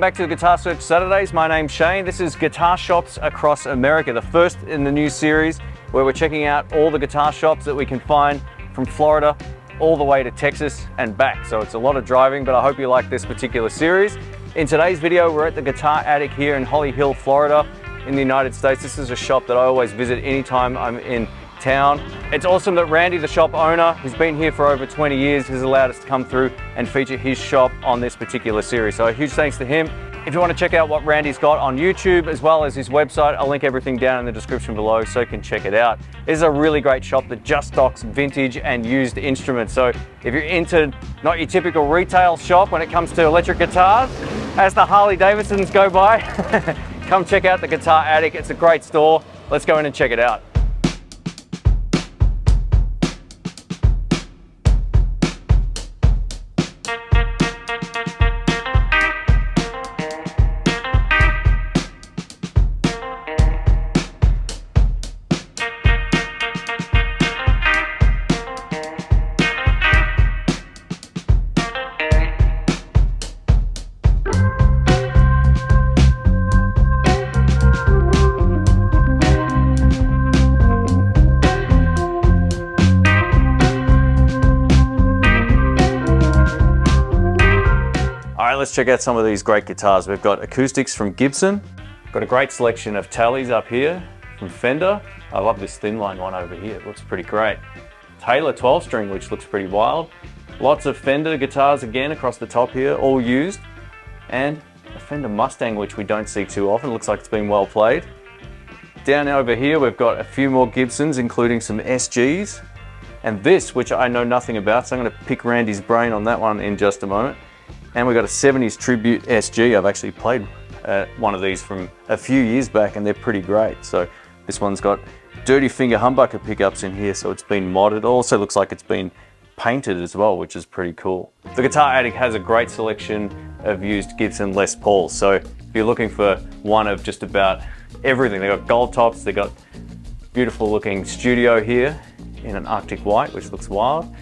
back to the Guitar Search Saturdays. My name's Shane. This is Guitar Shops Across America, the first in the new series where we're checking out all the guitar shops that we can find from Florida all the way to Texas and back. So it's a lot of driving, but I hope you like this particular series. In today's video, we're at the Guitar Attic here in Holly Hill, Florida, in the United States. This is a shop that I always visit anytime I'm in town. It's awesome that Randy, the shop owner, who's been here for over 20 years, has allowed us to come through and feature his shop on this particular series. So a huge thanks to him. If you want to check out what Randy's got on YouTube as well as his website, I'll link everything down in the description below so you can check it out. This is a really great shop that just stocks vintage and used instruments. So if you're into not your typical retail shop when it comes to electric guitars, as the Harley Davidsons go by, come check out the Guitar Attic. It's a great store. Let's go in and check it out. Let's check out some of these great guitars. We've got acoustics from Gibson. Got a great selection of Tallies up here from Fender. I love this thin line one over here. It looks pretty great. Taylor 12 string, which looks pretty wild. Lots of Fender guitars again across the top here, all used. And a Fender Mustang, which we don't see too often. Looks like it's been well played. Down over here, we've got a few more Gibsons, including some SGs. And this, which I know nothing about, so I'm gonna pick Randy's brain on that one in just a moment. And we've got a 70s Tribute SG. I've actually played one of these from a few years back and they're pretty great. So this one's got dirty finger humbucker pickups in here, so it's been modded. It also looks like it's been painted as well, which is pretty cool. The Guitar Attic has a great selection of used Gibson Les Pauls. So if you're looking for one of just about everything, they've got gold tops, they've got beautiful looking studio here in an Arctic white, which looks wild.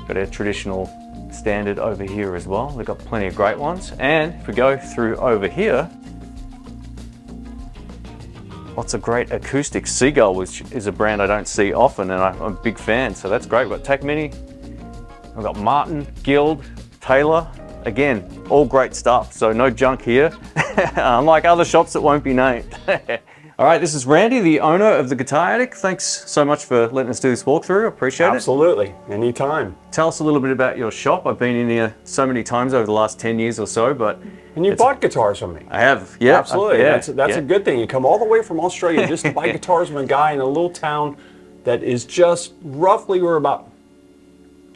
Got a traditional standard over here as well. They've got plenty of great ones. And if we go through over here, lots of great acoustic. Seagull, which is a brand I don't see often and I'm a big fan, so that's great. We've got Tac Mini, we've got Martin, Guild, Taylor. Again, all great stuff, so no junk here, unlike other shops that won't be named. All right, this is Randy, the owner of the Guitar Attic. Thanks so much for letting us do this walkthrough. I appreciate it. Absolutely, anytime. Tell us a little bit about your shop. I've been in here so many times over the last 10 years or so, but... And you bought guitars from me. I have, yeah. Absolutely, that's a good thing. You come all the way from Australia just to buy guitars from a guy in a little town that is just roughly, we're about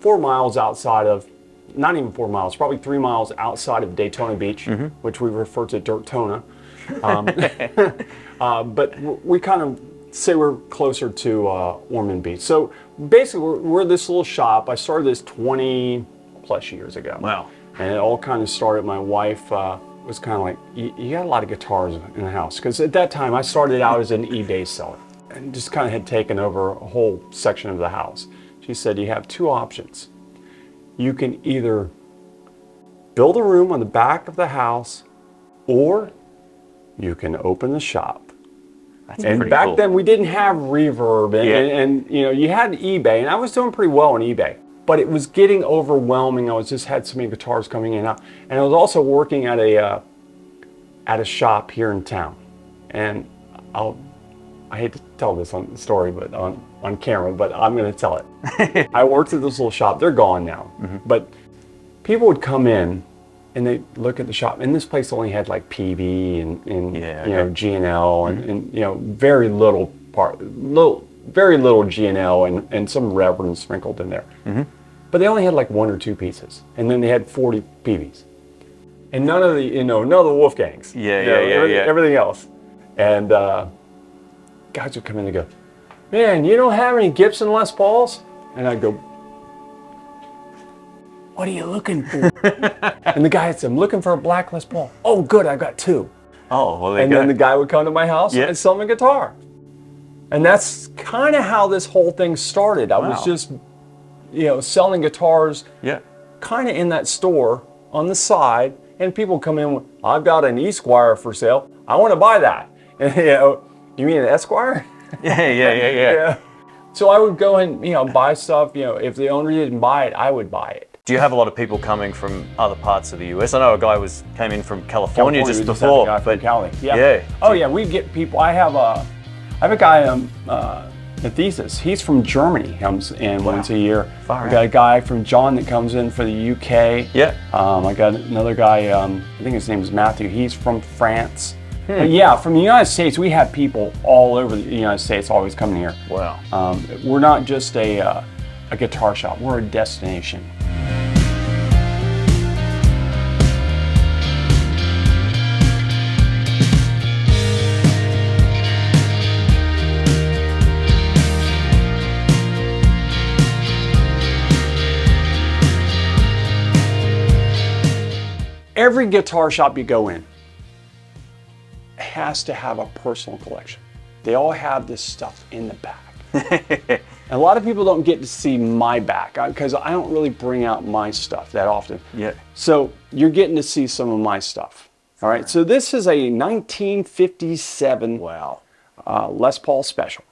4 miles outside of, not even 4 miles, probably 3 miles outside of Daytona Beach, which we refer to Dirtona. But we kind of say we're closer to Ormond Beach. So basically we're this little shop. I started this 20 plus years ago. Wow. And it all kind of started, my wife was kind of like, you got a lot of guitars in the house. Because at that time I started out as an eBay seller and just kind of had taken over a whole section of the house. She said, you have two options. You can either build a room on the back of the house or you can open the shop. That's and back cool. then we didn't have Reverb and you know, you had eBay, and I was doing pretty well on eBay, but it was getting overwhelming. I was just had so many guitars coming in and out, and I was also working at a shop here in town. And I hate to tell this story, but on camera, but I'm going to tell it. I worked at this little shop. They're gone now, but people would come in and they look at the shop, and this place only had like PV and you know, G&L and you know, very little G&L and some Reverend sprinkled in there. But they only had like 1 or 2 pieces, and then they had 40 PVs, and none of the Wolfgangs. Everything else. And guys would come in and go, man, you don't have any Gibson Les Pauls? And I'd go, what are you looking for? And the guy said, I'm looking for a black Les Paul. Oh, good, I've got 2. Oh, well, and then the guy would come to my house and sell me a guitar. And that's kind of how this whole thing started. I was just, you know, selling guitars kind of in that store on the side And people come in with, I've got an Esquire for sale. I want to buy that. And, you know, you mean an Esquire? Yeah. So I would go and, you know, buy stuff. You know, if the owner didn't buy it, I would buy it. Do you have a lot of people coming from other parts of the US? I know a guy came in from California just before. But Cali. Yeah. Oh yeah, we get people. I have a guy, the thesis. He's from Germany. He comes in once a year. I got a guy from John that comes in for the UK. Yeah. I got another guy. I think his name is Matthew. He's from France. But yeah, from the United States, we have people all over the United States always coming here. Wow. We're not just a guitar shop. We're a destination. Every guitar shop you go in has to have a personal collection. They all have this stuff in the back. A lot of people don't get to see my back because I don't really bring out my stuff that often. Yeah. So you're getting to see some of my stuff. All right. So this is a 1957 Les Paul Special.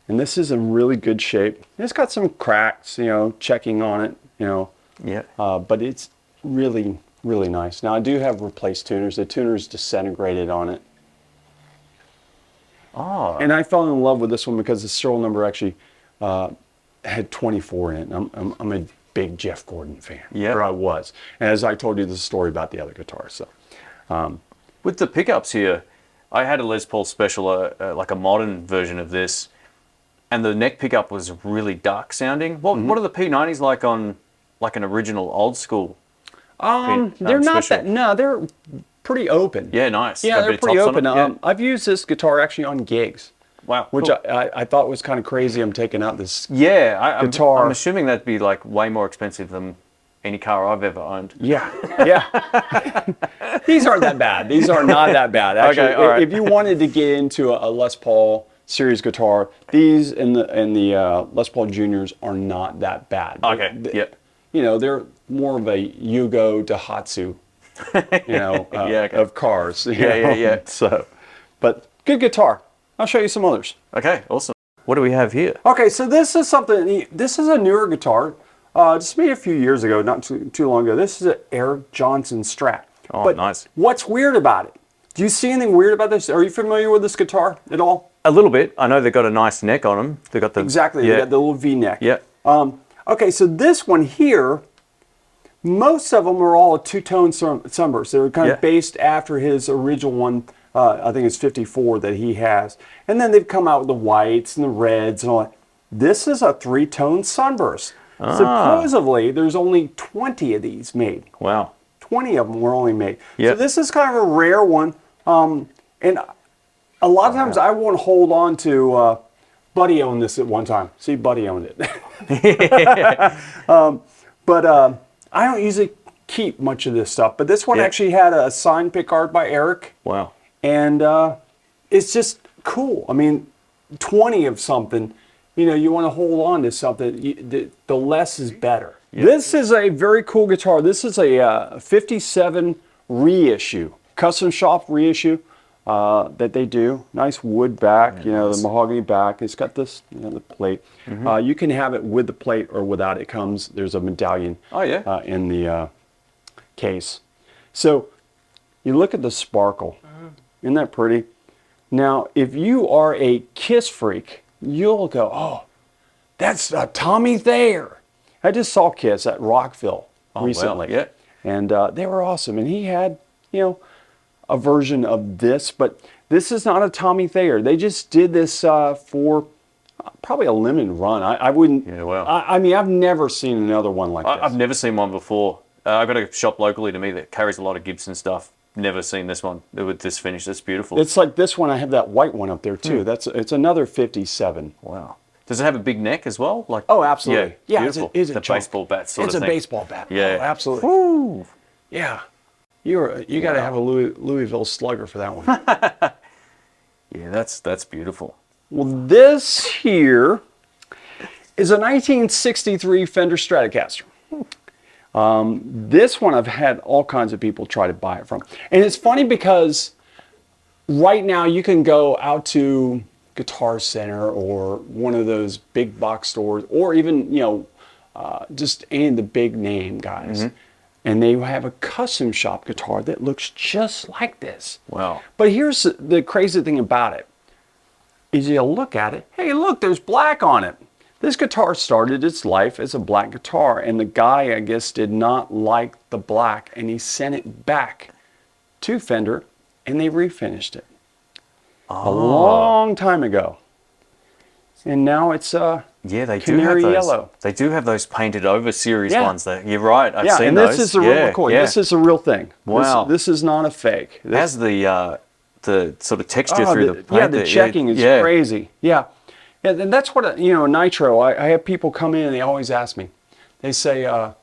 And this is in really good shape. It's got some cracks, you know, checking on it, you know. Yeah. But it's really, really nice. Now I do have replaced tuners. The tuner's disintegrated on it. Oh. And I fell in love with this one because the serial number actually had 24 in it. And I'm a big Jeff Gordon fan. Yeah. Or I was. And as I told you the story about the other guitar. So, with the pickups here, I had a Les Paul Special, like a modern version of this, and the neck pickup was really dark sounding. What are the P90s like on like an original old school? They're not special? that. No, they're pretty open. Yeah, nice. Yeah, Got a they're bit of pretty tops on open. it, yeah. I've used this guitar actually on gigs. Wow. Which cool. I thought was kind of crazy. I'm taking out this I'm guitar. I'm assuming that'd be like way more expensive than any car I've ever owned. Yeah. These aren't that bad. These are not that bad. Actually, Okay, all right. if you wanted to get into a Les Paul series guitar, these and the Les Paul Juniors are not that bad. Okay. Yeah. You know, they're more of a Yugo Daihatsu, you know, of cars. Yeah. So, but good guitar. I'll show you some others. Okay, awesome. What do we have here? Okay, so this is something. This is a newer guitar. Just made a few years ago, not too long ago. This is an Eric Johnson Strat. Oh, but nice. What's weird about it? Do you see anything weird about this? Are you familiar with this guitar at all? A little bit. I know they've got a nice neck on them. They got the Exactly. Yeah. They got the little V-neck. Yeah. Okay, so this one here, most of them are all a two-tone sunburst. They're kind of based after his original one. I think it's 54 that he has. And then they've come out with the whites and the reds and all that. This is a three-tone sunburst. Supposedly, there's only 20 of these made. Wow. 20 of them were only made. Yep. So this is kind of a rare one. And a lot of times I won't hold on to, Buddy owned this at one time. See, Buddy owned it. But I don't usually keep much of this stuff. But this one actually had a signed pick art by Eric. Wow. And it's just cool. I mean, 20 of something, you know, you want to hold on to something. The less is better. Yep. This is a very cool guitar. This is a 57 reissue, custom shop reissue that they do. Nice wood back, you know, the mahogany back. It's got this, you know, the plate. You can have it with the plate or without. It comes, there's a medallion in the case. So you look at the sparkle. Isn't that pretty? Now, if you are a Kiss freak, you'll go, oh, that's Tommy Thayer. I just saw Kiss at Rockville recently. Well, yeah. And they were awesome. And he had, you know, a version of this, but this is not a Tommy Thayer. They just did this for probably a limited run. I wouldn't. Yeah, well. I mean, I've never seen another one like this. I've never seen one before. I've got a shop locally to me that carries a lot of Gibson stuff. Never seen this one with this finish. That's beautiful. It's like this one. I have that white one up there too. It's another 57. Wow. Does it have a big neck as well? Like oh, absolutely. Yeah, beautiful. It's a baseball bat sort of thing. It's a baseball bat. Yeah, oh, absolutely. Woo. Yeah, you got to have a Louisville Slugger for that one. Yeah, that's beautiful. Well, this here is a 1963 Fender Stratocaster. This one I've had all kinds of people try to buy it from. And it's funny because right now you can go out to Guitar Center or one of those big box stores, or even, you know, just any of the big name guys. And they have a custom shop guitar that looks just like this. Wow. But here's the crazy thing about it, is you look at it, hey look, there's black on it. This guitar started its life as a black guitar, and the guy, I guess, did not like the black, and he sent it back to Fender, and they refinished it. A long time ago. And now it's yeah, they canary do have those. yellow. They do have those painted over series ones. That you're right. I've seen and those. This is the real McCoy. This is the real thing. Wow. This is not a fake. It has the sort of texture through the paint. Yeah, the checking is crazy. Yeah. And that's what, you know, nitro, I have people come in and they always ask me. They say, I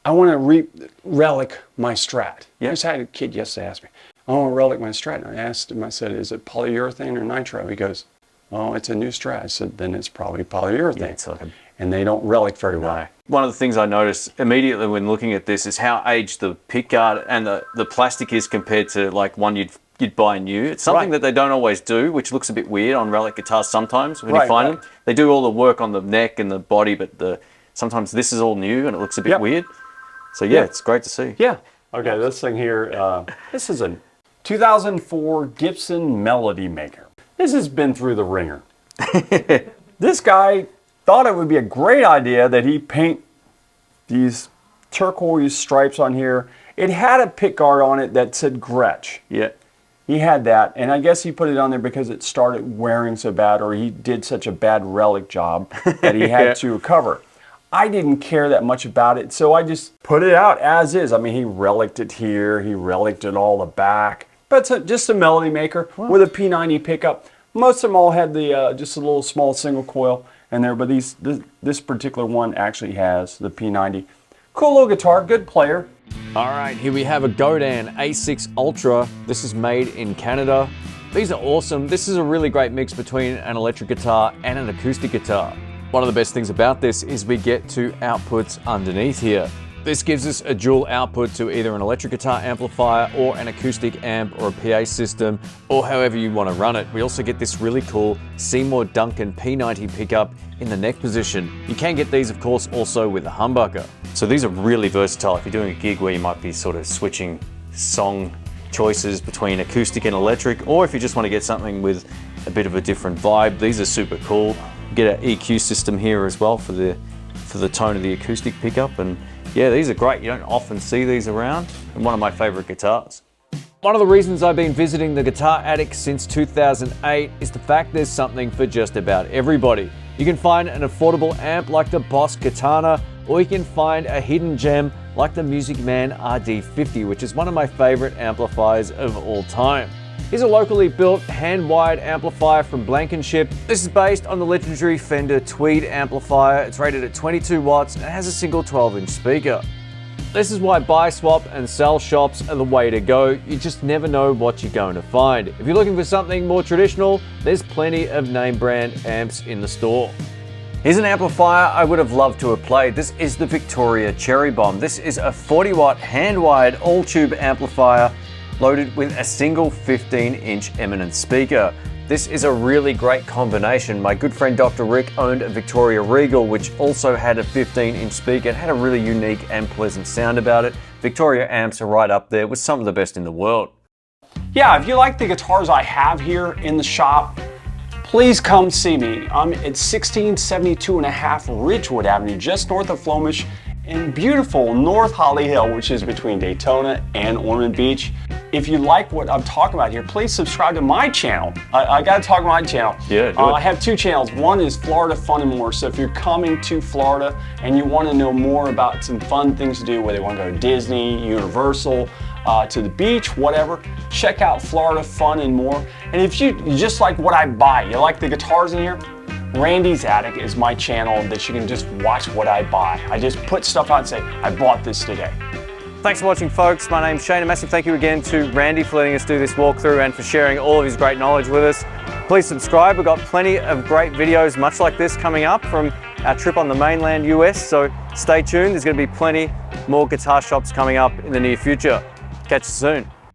want to relic my Strat. I just had a kid yesterday ask me, I want to relic my Strat. And I asked him, I said, is it polyurethane or nitro? He goes, oh, it's a new Strat. I said, then it's probably polyurethane. Yeah, it's like and they don't relic very well. One of the things I noticed immediately when looking at this is how aged the pickguard and the plastic is compared to like one you'd buy new. It's something that they don't always do, which looks a bit weird on relic guitars sometimes when you find them. They do all the work on the neck and the body, but sometimes this is all new and it looks a bit weird. So yeah, it's great to see. Yeah. Okay, this thing here, this is a 2004 Gibson Melody Maker. This has been through the ringer. This guy thought it would be a great idea that he paint these turquoise stripes on here. It had a pickguard on it that said Gretsch. Yeah. He had that, and I guess he put it on there because it started wearing so bad, or he did such a bad relic job that he had to cover. I didn't care that much about it, so I just put it out as is. I mean, he reliced it here, he reliced it all the back. But it's just a Melody Maker with a P90 pickup. Most of them all had the just a little small single coil in there, but this particular one actually has the P90. Cool little guitar, good player. All right, here we have a Godin A6 Ultra. This is made in Canada. These are awesome. This is a really great mix between an electric guitar and an acoustic guitar. One of the best things about this is we get two outputs underneath here. This gives us a dual output to either an electric guitar amplifier or an acoustic amp or a PA system, or however you want to run it. We also get this really cool Seymour Duncan P90 pickup in the neck position. You can get these, of course, also with a humbucker. So these are really versatile if you're doing a gig where you might be sort of switching song choices between acoustic and electric, or if you just want to get something with a bit of a different vibe. These are super cool. You get an EQ system here as well for the tone of the acoustic pickup, and yeah, these are great. You don't often see these around, and one of my favorite guitars. One of the reasons I've been visiting the Guitar Attic since 2008 is the fact there's something for just about everybody. You can find an affordable amp like the Boss Katana, or you can find a hidden gem like the Music Man RD50, which is one of my favorite amplifiers of all time. Here's a locally built hand-wired amplifier from Blankenship. This is based on the legendary Fender Tweed amplifier. It's rated at 22 watts and it has a single 12-inch speaker. This is why buy, swap and sell shops are the way to go. You just never know what you're going to find. If you're looking for something more traditional, there's plenty of name brand amps in the store. Here's an amplifier I would have loved to have played. This is the Victoria Cherry Bomb. This is a 40-watt hand-wired all-tube amplifier loaded with a single 15-inch Eminence speaker. This is a really great combination. My good friend Dr. Rick owned a Victoria Regal, which also had a 15-inch speaker. It had a really unique and pleasant sound about it. Victoria amps are right up there with some of the best in the world. Yeah, if you like the guitars I have here in the shop, please come see me. I'm at 1672.5 Ridgewood Avenue, just north of Flomish, in beautiful North Holly Hill, which is between Daytona and Ormond Beach. If you like what I'm talking about here, please subscribe to my channel. I gotta talk about my channel. Yeah, I have two channels. One is Florida Fun and More. So if you're coming to Florida and you want to know more about some fun things to do, whether you want to go to Disney, Universal, to the beach, whatever, check out Florida Fun and More. And if you just like what I buy, you like the guitars in here, Randy's Attic is my channel that you can just watch what I buy. I just put stuff out and say, I bought this today. Thanks for watching, folks. My name's Shane. A massive thank you again to Randy for letting us do this walkthrough and for sharing all of his great knowledge with us. Please subscribe. We've got plenty of great videos much like this coming up from our trip on the mainland US, so stay tuned. There's going to be plenty more guitar shops coming up in the near future. Catch you soon.